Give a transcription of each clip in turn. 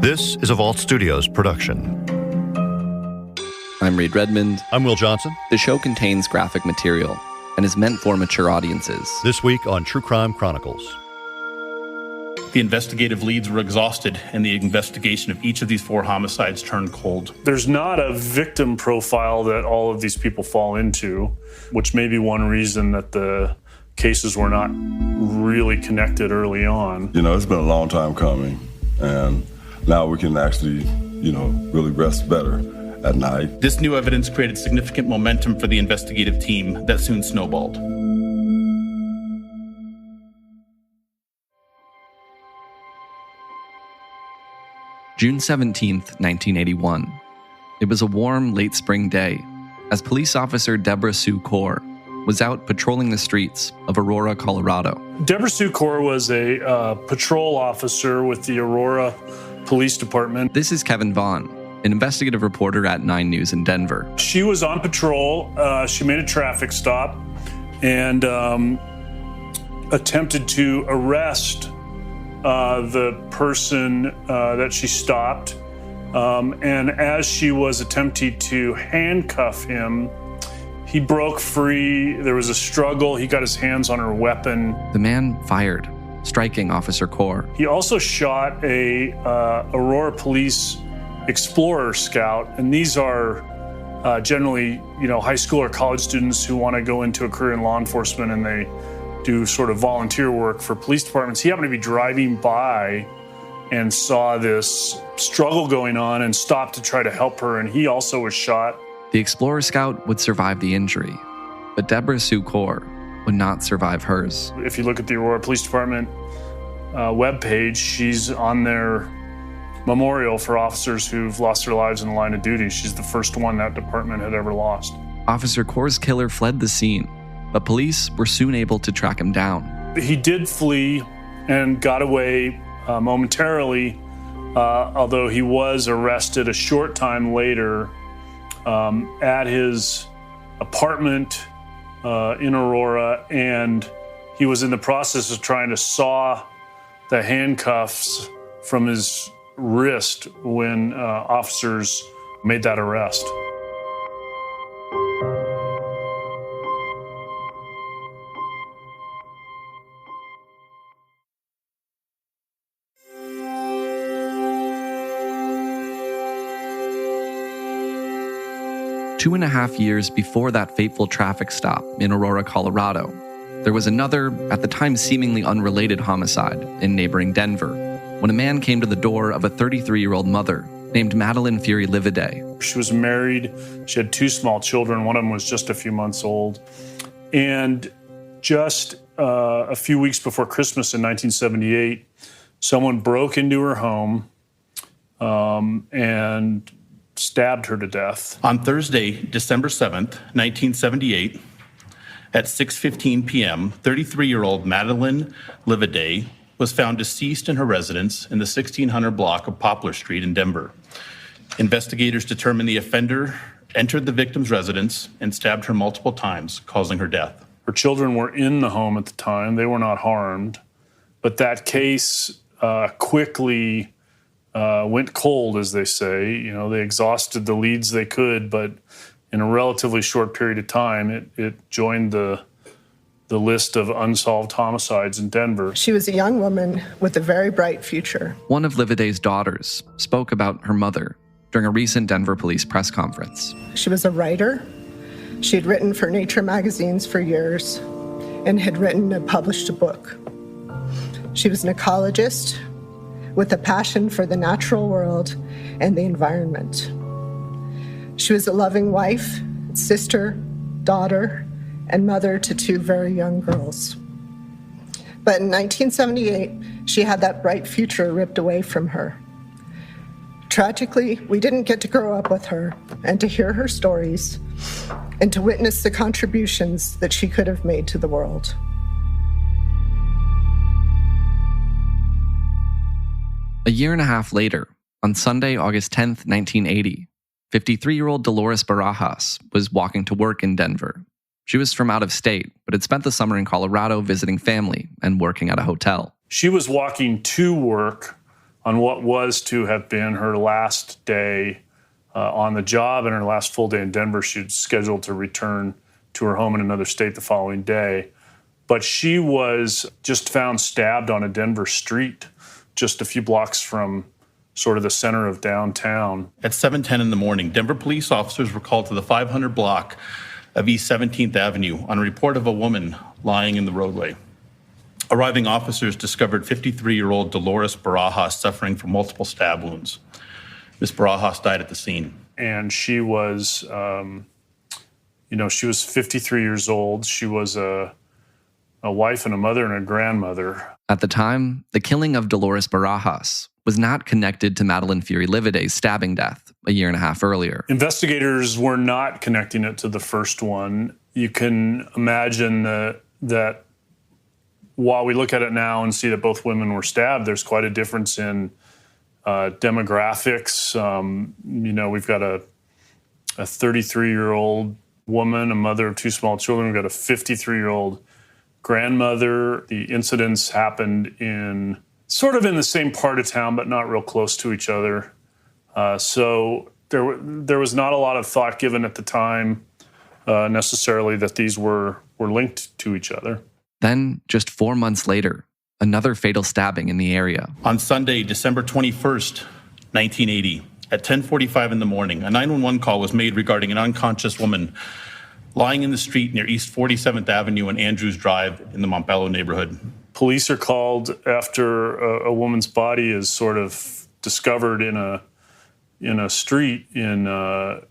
This is a Vault Studios production. I'm Reed Redmond. I'm Will Johnson. The show contains graphic material and is meant for mature audiences. This week on True Crime Chronicles. The investigative leads were exhausted, and the investigation of each of these 4 homicides turned cold. There's not a victim profile that all of these people fall into, which may be one reason that the cases were not really connected early on. You know, it's been a long time coming, and now we can actually, really rest better at night. This new evidence created significant momentum for the investigative team that soon snowballed. June 17th, 1981. It was a warm, late spring day as police officer Deborah Core was out patrolling the streets of Aurora, Colorado. Deborah Core was a patrol officer with the Aurora Police Department. This is Kevin Vaughn, an investigative reporter at 9 News in Denver. She was on patrol. She made a traffic stop and attempted to arrest the person that she stopped. And as she was attempting to handcuff him, he broke free. There was a struggle. He got his hands on her weapon. The man fired, striking Officer Core. He also shot a Aurora Police Explorer Scout, and these are generally, high school or college students who want to go into a career in law enforcement, and they do sort of volunteer work for police departments. He happened to be driving by and saw this struggle going on and stopped to try to help her, and he also was shot. The Explorer Scout would survive the injury, but Deborah Core would not survive hers. If you look at the Aurora Police Department webpage, she's on their memorial for officers who've lost their lives in the line of duty. She's the first one that department had ever lost. Officer Core's killer fled the scene, but police were soon able to track him down. He did flee and got away momentarily, although he was arrested a short time later at his apartment in Aurora, and he was in the process of trying to saw the handcuffs from his wrist when officers made that arrest. Two and a half years before that fateful traffic stop in Aurora, Colorado, there was another, at the time seemingly unrelated homicide in neighboring Denver, when a man came to the door of a 33-year-old mother named Madeline Fury Livaday. She was married. She had 2 small children. One of them was just a few months old. And just a few weeks before Christmas in 1978, someone broke into her home and stabbed her to death. On Thursday, December 7th, 1978, at 6:15 p.m., 33-year-old Madeline Livaday was found deceased in her residence in the 1600 block of Poplar Street in Denver. Investigators determined the offender entered the victim's residence and stabbed her multiple times, causing her death. Her children were in the home at the time. They were not harmed. But that case quickly went cold, as they say. They exhausted the leads they could, but in a relatively short period of time, it joined the list of unsolved homicides in Denver. She was a young woman with a very bright future. One of Livaday's daughters spoke about her mother during a recent Denver police press conference. She was a writer. She had written for Nature magazines for years and had written and published a book. She was an ecologist with a passion for the natural world and the environment. She was a loving wife, sister, daughter, and mother to 2 very young girls. But in 1978, she had that bright future ripped away from her. Tragically, we didn't get to grow up with her and to hear her stories and to witness the contributions that she could have made to the world. A year and a half later, on Sunday, August 10th, 1980, 53-year-old Dolores Barajas was walking to work in Denver. She was from out of state, but had spent the summer in Colorado visiting family and working at a hotel. She was walking to work on what was to have been her last day on the job and her last full day in Denver. She'd scheduled to return to her home in another state the following day. But she was just found stabbed on a Denver street just a few blocks from sort of the center of downtown. At 7:10 in the morning, Denver police officers were called to the 500 block of East 17th Avenue on a report of a woman lying in the roadway. Arriving officers discovered 53-year-old Dolores Barajas suffering from multiple stab wounds. Ms. Barajas died at the scene. And she was, she was 53 years old. She was a wife and a mother and a grandmother. At the time, the killing of Dolores Barajas was not connected to Madeleine Fury-Liveday's stabbing death a year and a half earlier. Investigators were not connecting it to the first one. You can imagine that while we look at it now and see that both women were stabbed, there's quite a difference in demographics. We've got a 33-year-old woman, a mother of two small children. We've got a 53-year-old grandmother. The incidents happened in the same part of town, but not real close to each other. So there was not a lot of thought given at the time necessarily that these were linked to each other. Then, just 4 months later, another fatal stabbing in the area. On Sunday, December 21st, 1980, at 10:45 in the morning, a 911 call was made regarding an unconscious woman lying in the street near East 47th Avenue and Andrews Drive in the Montbello neighborhood. Police are called after a woman's body is sort of discovered in a street in the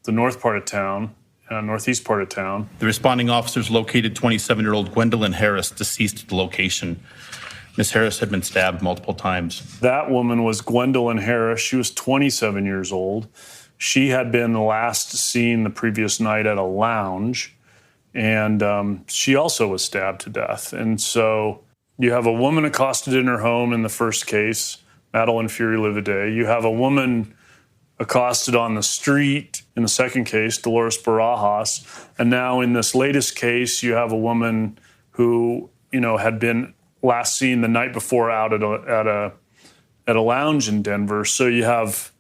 north part of town, northeast part of town. The responding officers located 27-year-old Gwendolyn Harris, deceased at the location. Ms. Harris had been stabbed multiple times. That woman was Gwendolyn Harris. She was 27 years old. She had been last seen the previous night at a lounge, and she also was stabbed to death. And so you have a woman accosted in her home in the first case, Madeleine Fury-Liveday. You have a woman accosted on the street in the second case, Dolores Barajas. And now in this latest case, you have a woman who, had been last seen the night before out at a lounge in Denver. So you have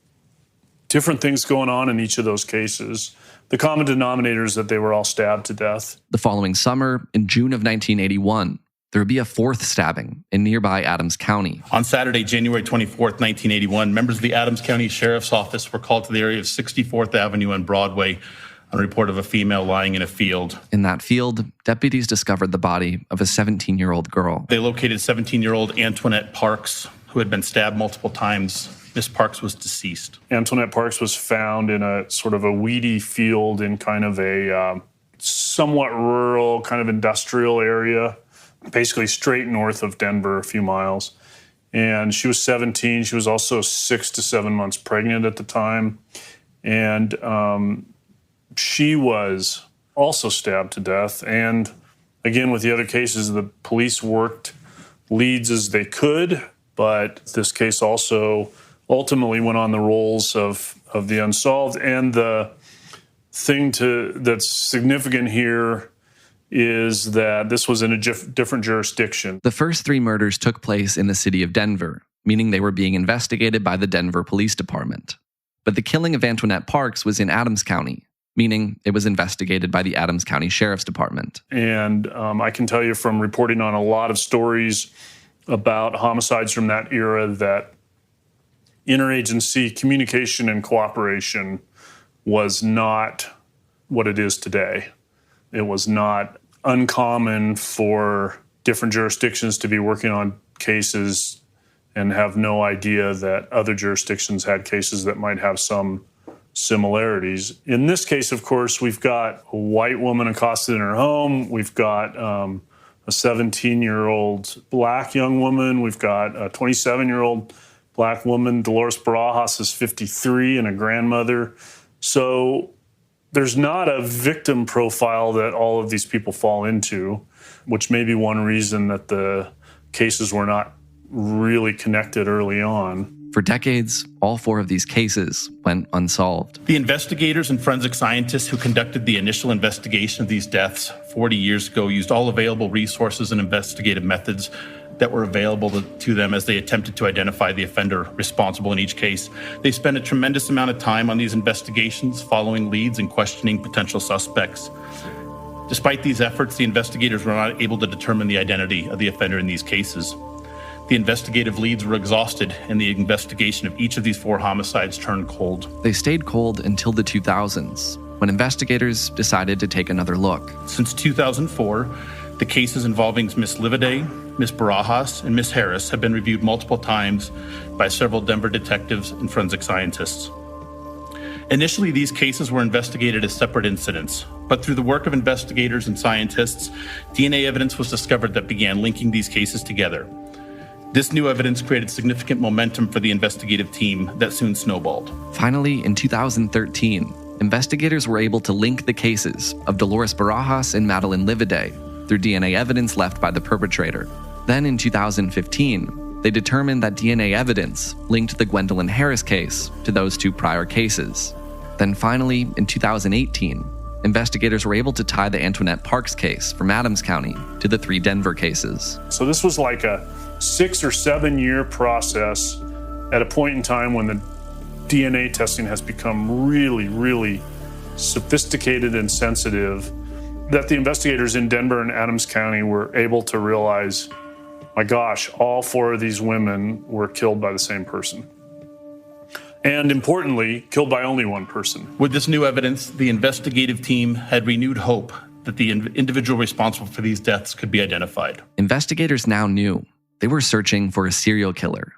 different things going on in each of those cases. The common denominator is that they were all stabbed to death. The following summer, in June of 1981, there would be a fourth stabbing in nearby Adams County. On Saturday, January 24th, 1981, members of the Adams County Sheriff's Office were called to the area of 64th Avenue and Broadway on a report of a female lying in a field. In that field, deputies discovered the body of a 17-year-old girl. They located 17-year-old Antoinette Parks, who had been stabbed multiple times. Miss Parks was deceased. Antoinette Parks was found in a sort of a weedy field in kind of a somewhat rural, kind of industrial area, basically straight north of Denver, a few miles. And she was 17. She was also 6 to 7 months pregnant at the time. And she was also stabbed to death. And again, with the other cases, the police worked leads as they could, but this case also ultimately went on the rolls of the Unsolved. And the thing that's significant here is that this was in a different jurisdiction. The first 3 murders took place in the city of Denver, meaning they were being investigated by the Denver Police Department. But the killing of Antoinette Parks was in Adams County, meaning it was investigated by the Adams County Sheriff's Department. And I can tell you from reporting on a lot of stories about homicides from that era that interagency communication and cooperation was not what it is today. It was not uncommon for different jurisdictions to be working on cases and have no idea that other jurisdictions had cases that might have some similarities. In this case, of course, we've got a white woman accosted in her home. We've got a 17-year-old black young woman. We've got a 27-year-old black woman. Dolores Barajas is 53 and a grandmother. So there's not a victim profile that all of these people fall into, which may be one reason that the cases were not really connected early on. For decades, all 4 of these cases went unsolved. The investigators and forensic scientists who conducted the initial investigation of these deaths 40 years ago used all available resources and investigative methods that were available to them as they attempted to identify the offender responsible in each case. They spent a tremendous amount of time on these investigations, following leads and questioning potential suspects. Despite these efforts, the investigators were not able to determine the identity of the offender in these cases. The investigative leads were exhausted, and the investigation of each of these 4 homicides turned cold. They stayed cold until the 2000s, when investigators decided to take another look. Since 2004, the cases involving Miss Livaday, Miss Barajas, and Miss Harris have been reviewed multiple times by several Denver detectives and forensic scientists. Initially, these cases were investigated as separate incidents, but through the work of investigators and scientists, DNA evidence was discovered that began linking these cases together. This new evidence created significant momentum for the investigative team that soon snowballed. Finally, in 2013, investigators were able to link the cases of Dolores Barajas and Madeline Livaday through DNA evidence left by the perpetrator. Then in 2015, they determined that DNA evidence linked the Gwendolyn Harris case to those 2 prior cases. Then finally, in 2018, investigators were able to tie the Antoinette Parks case from Adams County to the 3 Denver cases. So this was like a 6 or 7 year process at a point in time when the DNA testing has become really, really sophisticated and sensitive, that the investigators in Denver and Adams County were able to realize, my gosh, all 4 of these women were killed by the same person. And importantly, killed by only one person. With this new evidence, the investigative team had renewed hope that the individual responsible for these deaths could be identified. Investigators now knew they were searching for a serial killer.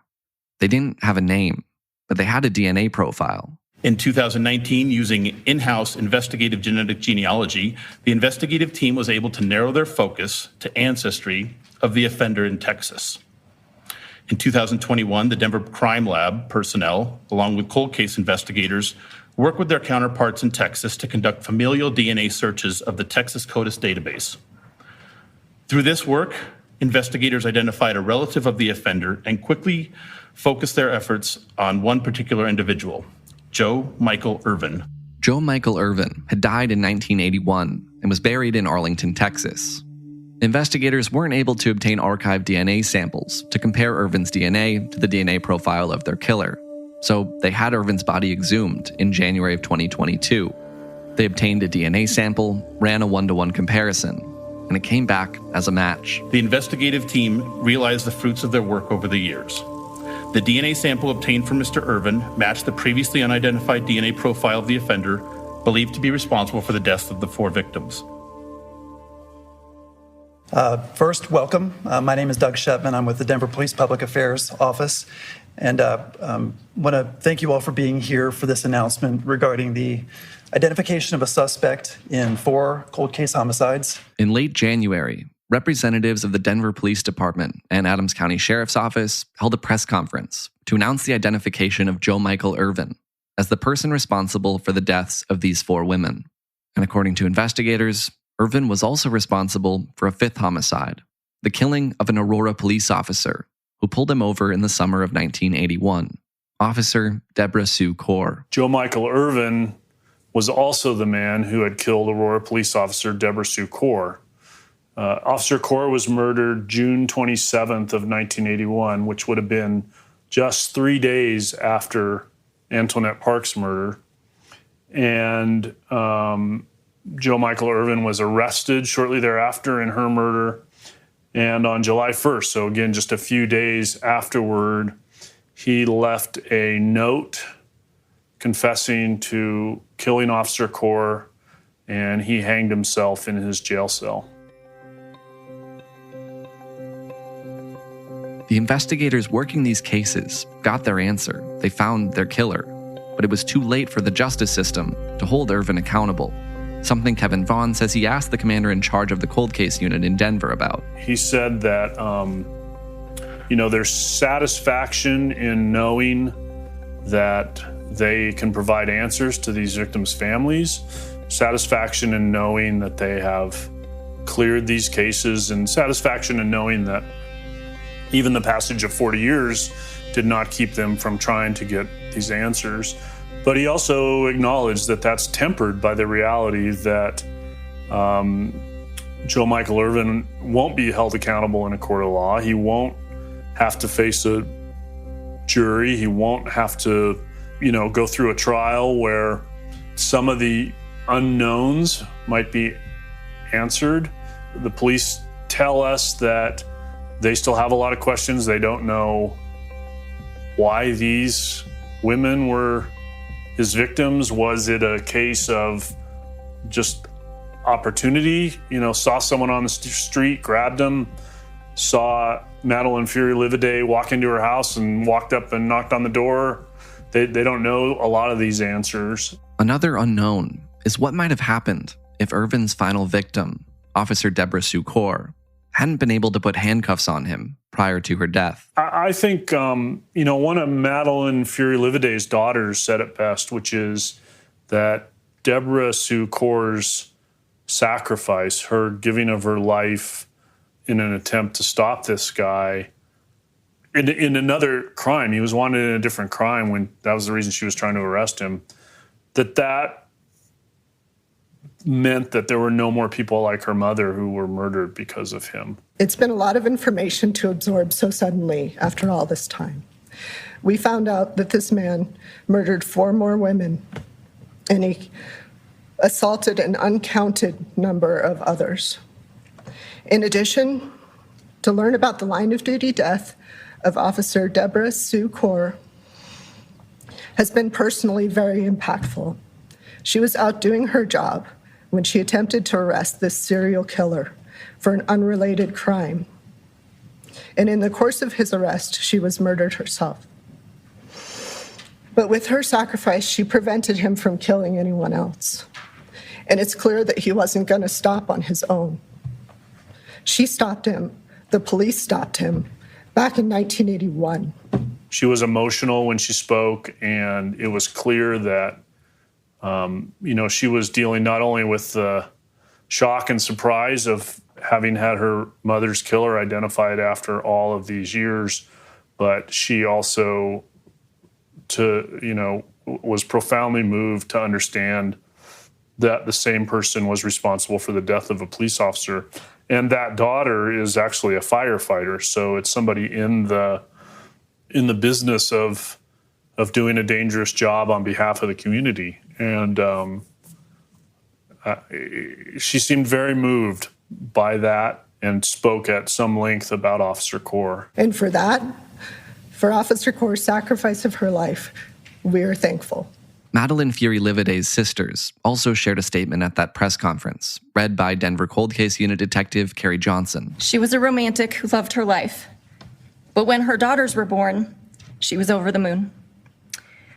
They didn't have a name, but they had a DNA profile. In 2019, using in-house investigative genetic genealogy, the investigative team was able to narrow their focus to ancestry of the offender in Texas. In 2021, the Denver Crime Lab personnel, along with cold case investigators, worked with their counterparts in Texas to conduct familial DNA searches of the Texas CODIS database. Through this work, investigators identified a relative of the offender and quickly focused their efforts on one particular individual, Joe Michael Irvin. Joe Michael Irvin had died in 1981 and was buried in Arlington, Texas. Investigators weren't able to obtain archived DNA samples to compare Irvin's DNA to the DNA profile of their killer, so they had Irvin's body exhumed in January of 2022. They obtained a DNA sample, ran a 1-to-1 comparison, and it came back as a match. The investigative team realized the fruits of their work over the years. The DNA sample obtained from Mr. Irvin matched the previously unidentified DNA profile of the offender, believed to be responsible for the deaths of the 4 victims. First, welcome. My name is Doug Shetman. I'm with the Denver Police Public Affairs Office, and want to thank you all for being here for this announcement regarding the identification of a suspect in 4 cold case homicides. In late January, representatives of the Denver Police Department and Adams County Sheriff's Office held a press conference to announce the identification of Joe Michael Irvin as the person responsible for the deaths of these 4 women. And according to investigators, Irvin was also responsible for a 5th homicide, the killing of an Aurora police officer who pulled him over in the summer of 1981, Officer Deborah Core. Joe Michael Irvin was also the man who had killed Aurora police officer Deborah Core. Officer Core was murdered June 27th of 1981, which would have been just 3 days after Antoinette Parks' murder. And Joe Michael Irvin was arrested shortly thereafter in her murder. And on July 1st, so again, just a few days afterward, he left a note confessing to killing Officer Core, and he hanged himself in his jail cell. The investigators working these cases got their answer. They found their killer, but it was too late for the justice system to hold Irvin accountable. Something Kevin Vaughn says he asked the commander in charge of the cold case unit in Denver about. He said that, there's satisfaction in knowing that they can provide answers to these victims' families, satisfaction in knowing that they have cleared these cases, and satisfaction in knowing that even the passage of 40 years did not keep them from trying to get these answers. But he also acknowledged that that's tempered by the reality that Joe Michael Irvin won't be held accountable in a court of law. He won't have to face a jury. He won't have to, go through a trial where some of the unknowns might be answered. The police tell us that they still have a lot of questions. They don't know why these women were his victims. Was it a case of just opportunity? Saw someone on the street, grabbed them, saw Madeline Fury-Livaday walk into her house and walked up and knocked on the door. They don't know a lot of these answers. Another unknown is what might have happened if Irvin's final victim, Officer Deborah Core, hadn't been able to put handcuffs on him prior to her death. I think, one of Madeline Fury-Livaday's daughters said it best, which is that Deborah Core's sacrifice, her giving of her life in an attempt to stop this guy in another crime. He was wanted in a different crime when that was the reason she was trying to arrest him. That meant that there were no more people like her mother who were murdered because of him. It's been a lot of information to absorb so suddenly after all this time. We found out that this man murdered 4 more women, and he assaulted an uncounted number of others. In addition, to learn about the line of duty death of Officer Deborah Core has been personally very impactful. She was out doing her job when she attempted to arrest this serial killer for an unrelated crime. And in the course of his arrest, she was murdered herself. But with her sacrifice, she prevented him from killing anyone else. And it's clear that he wasn't going to stop on his own. She stopped him. The police stopped him back in 1981. She was emotional when she spoke, and it was clear that, she was dealing not only with the shock and surprise of having had her mother's killer identified after all of these years, but she also was profoundly moved to understand that the same person was responsible for the death of a police officer. And that daughter is actually a firefighter. So it's somebody in the business of doing a dangerous job on behalf of the community. And she seemed very moved by that and spoke at some length about Officer Core. And for Officer Core's sacrifice of her life, we are thankful. Madeline Fury-Livaday's sisters also shared a statement at that press conference, read by Denver Cold Case Unit Detective Carrie Johnson. She was a romantic who loved her life. But when her daughters were born, she was over the moon.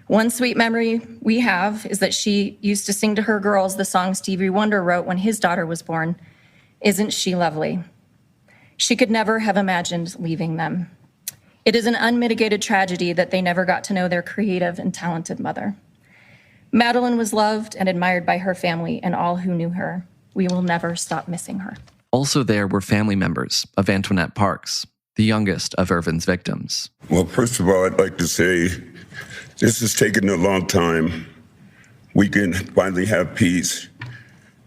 One sweet memory we have is that she used to sing to her girls the song Stevie Wonder wrote when his daughter was born, "Isn't She Lovely?" She could never have imagined leaving them. It is an unmitigated tragedy that they never got to know their creative and talented mother. Madeline was loved and admired by her family and all who knew her. We will never stop missing her. Also there were family members of Antoinette Parks, the youngest of Irvin's victims. Well, first of all, I'd like to say this has taken a long time. We can finally have peace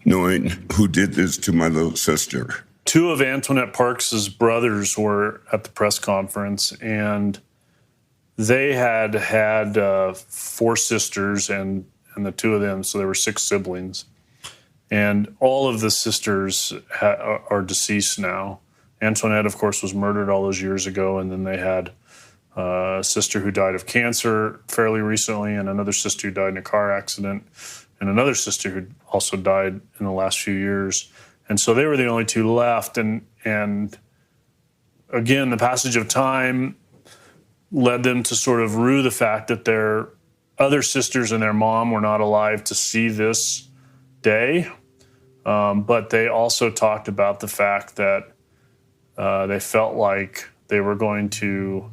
knowing who did this to my little sister. 2 of Antoinette Parks' brothers were at the press conference, and they had 4 sisters and the 2 of them, so there were 6 siblings. And all of the sisters are deceased now. Antoinette, of course, was murdered all those years ago, and then they had a sister who died of cancer fairly recently, and another sister who died in a car accident, and another sister who also died in the last few years. And so they were the only 2 left. And again, the passage of time led them to sort of rue the fact that their other sisters and their mom were not alive to see this day. But they also talked about the fact that they felt like they were going to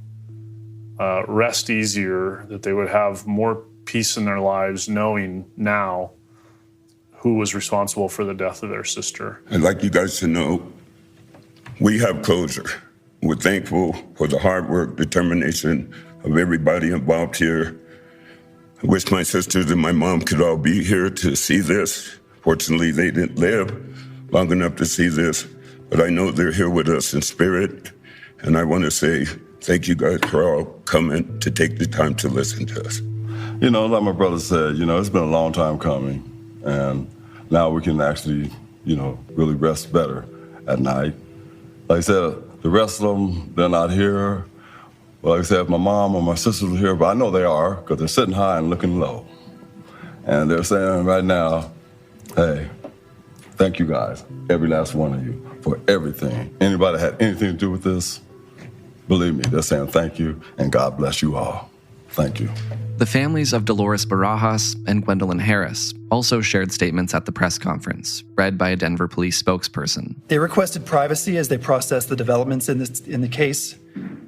rest easier, that they would have more peace in their lives knowing now who was responsible for the death of their sister. I'd like you guys to know we have closure. We're thankful for the hard work, determination of everybody involved here. I wish my sisters and my mom could all be here to see this. Fortunately, they didn't live, long enough to see this, but I know they're here with us in spirit. And I want to say thank you guys for all coming to take the time to listen to us. You know, like my brother said, it's been a long time coming. And now we can actually, really rest better at night. Like I said, the rest of them, they're not here. Well, like I said, if my mom or my sisters were here, but I know they are because they're sitting high and looking low. And they're saying right now, hey, thank you guys, every last one of you, for everything. Anybody had anything to do with this, believe me, they're saying thank you, and God bless you all. Thank you. The families of Dolores Barajas and Gwendolyn Harris also shared statements at the press conference, read by a Denver police spokesperson. They requested privacy as they processed the developments in the case,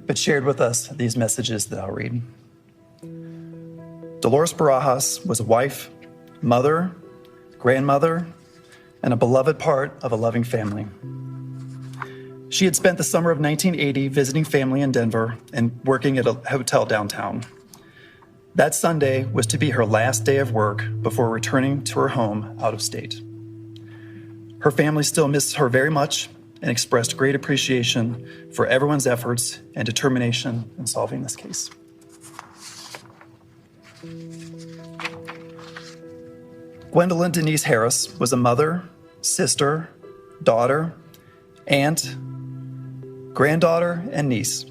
but shared with us these messages that I'll read. Dolores Barajas was a wife, mother, grandmother, and a beloved part of a loving family. She had spent the summer of 1980 visiting family in Denver and working at a hotel downtown. That Sunday was to be her last day of work before returning to her home out of state. Her family still misses her very much and expressed great appreciation for everyone's efforts and determination in solving this case. Gwendolyn Denise Harris was a mother, sister, daughter, aunt, granddaughter, and niece.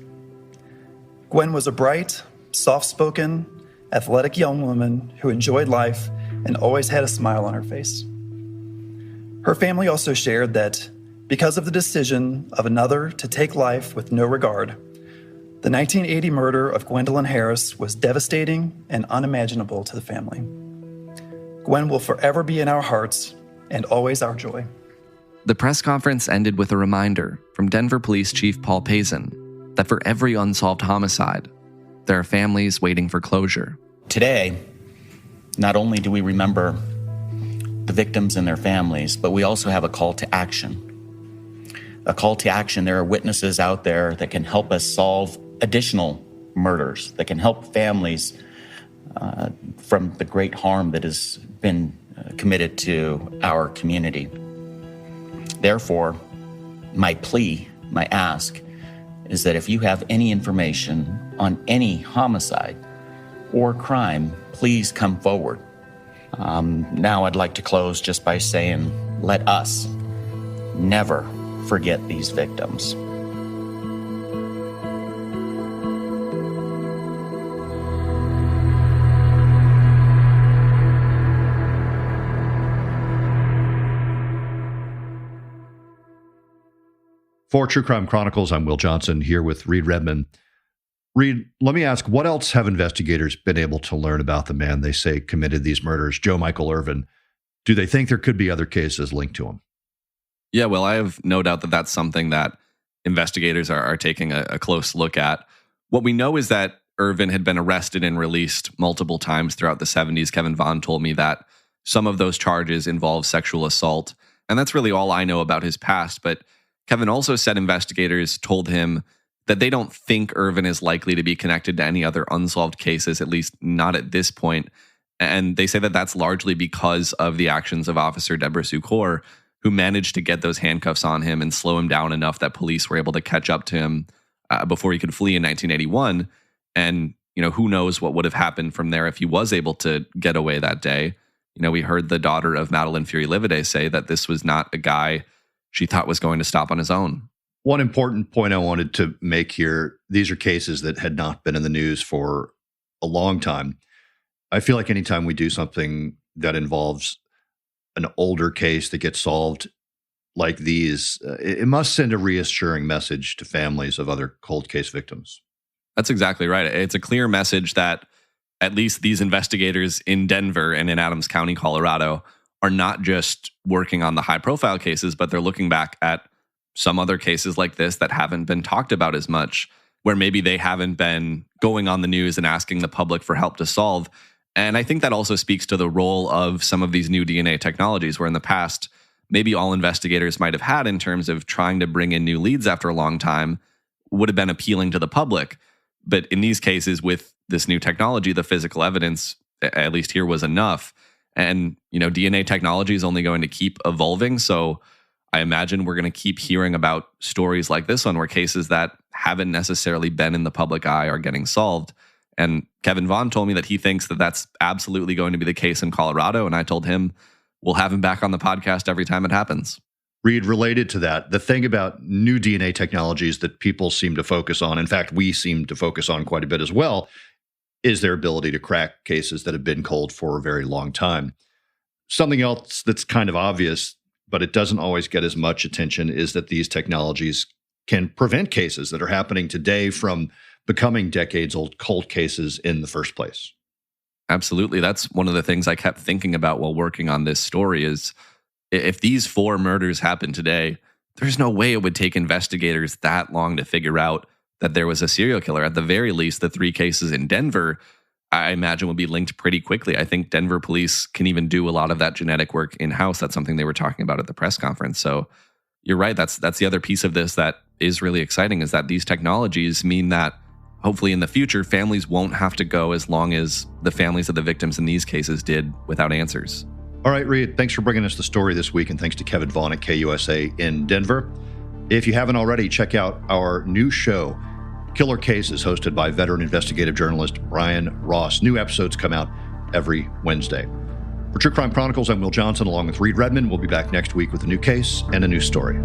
Gwen was a bright, soft-spoken, athletic young woman who enjoyed life and always had a smile on her face. Her family also shared that because of the decision of another to take life with no regard, the 1980 murder of Gwendolyn Harris was devastating and unimaginable to the family. Gwen will forever be in our hearts and always our joy. The press conference ended with a reminder from Denver Police Chief Paul Pazin that for every unsolved homicide, there are families waiting for closure. Today, not only do we remember the victims and their families, but we also have a call to action. A call to action. There are witnesses out there that can help us solve additional murders, that can help families from the great harm that has been committed to our community. Therefore, my plea, my ask, is that if you have any information on any homicide or crime, please come forward. Now I'd like to close just by saying, let us never forget these victims. For True Crime Chronicles, I'm Will Johnson here with Reed Redmond. Reed, let me ask, what else have investigators been able to learn about the man they say committed these murders, Joe Michael Irvin? Do they think there could be other cases linked to him? Yeah, well, I have no doubt that that's something that investigators are taking a close look at. What we know is that Irvin had been arrested and released multiple times throughout the 70s. Kevin Vaughn told me that some of those charges involve sexual assault, and that's really all I know about his past. But Kevin also said investigators told him that they don't think Irvin is likely to be connected to any other unsolved cases, at least not at this point. And they say that that's largely because of the actions of Officer Deborah Core, who managed to get those handcuffs on him and slow him down enough that police were able to catch up to him before he could flee in 1981. And, who knows what would have happened from there if he was able to get away that day. We heard the daughter of Madeline Fury-Livaday say that this was not a guy she thought was going to stop on his own. One important point I wanted to make here, these are cases that had not been in the news for a long time. I feel like anytime we do something that involves an older case that gets solved like these, it must send a reassuring message to families of other cold case victims. That's exactly right. It's a clear message that at least these investigators in Denver and in Adams County, Colorado, are not just working on the high-profile cases, but they're looking back at some other cases like this that haven't been talked about as much, where maybe they haven't been going on the news and asking the public for help to solve. And I think that also speaks to the role of some of these new DNA technologies, where in the past, maybe all investigators might have had in terms of trying to bring in new leads after a long time would have been appealing to the public. But in these cases, with this new technology, the physical evidence, at least here, was enough. And, DNA technology is only going to keep evolving. So I imagine we're going to keep hearing about stories like this one where cases that haven't necessarily been in the public eye are getting solved. And Kevin Vaughn told me that he thinks that that's absolutely going to be the case in Colorado. And I told him we'll have him back on the podcast every time it happens. Reed, related to that, the thing about new DNA technologies that people seem to focus on, in fact, we seem to focus on quite a bit as well, is their ability to crack cases that have been cold for a very long time. Something else that's kind of obvious, but it doesn't always get as much attention, is that these technologies can prevent cases that are happening today from becoming decades-old cold cases in the first place. Absolutely. That's one of the things I kept thinking about while working on this story is if these 4 murders happened today, there's no way it would take investigators that long to figure out that there was a serial killer. At the very least, the 3 cases in Denver, I imagine, would be linked pretty quickly. I think Denver police can even do a lot of that genetic work in-house. That's something they were talking about at the press conference. So you're right. That's the other piece of this that is really exciting, is that these technologies mean that hopefully in the future, families won't have to go as long as the families of the victims in these cases did without answers. All right, Reed, thanks for bringing us the story this week, and thanks to Kevin Vaughn at KUSA in Denver. If you haven't already, check out our new show, Killer Cases, hosted by veteran investigative journalist Brian Ross. New episodes come out every Wednesday. For True Crime Chronicles, I'm Will Johnson, along with Reed Redmond. We'll be back next week with a new case and a new story.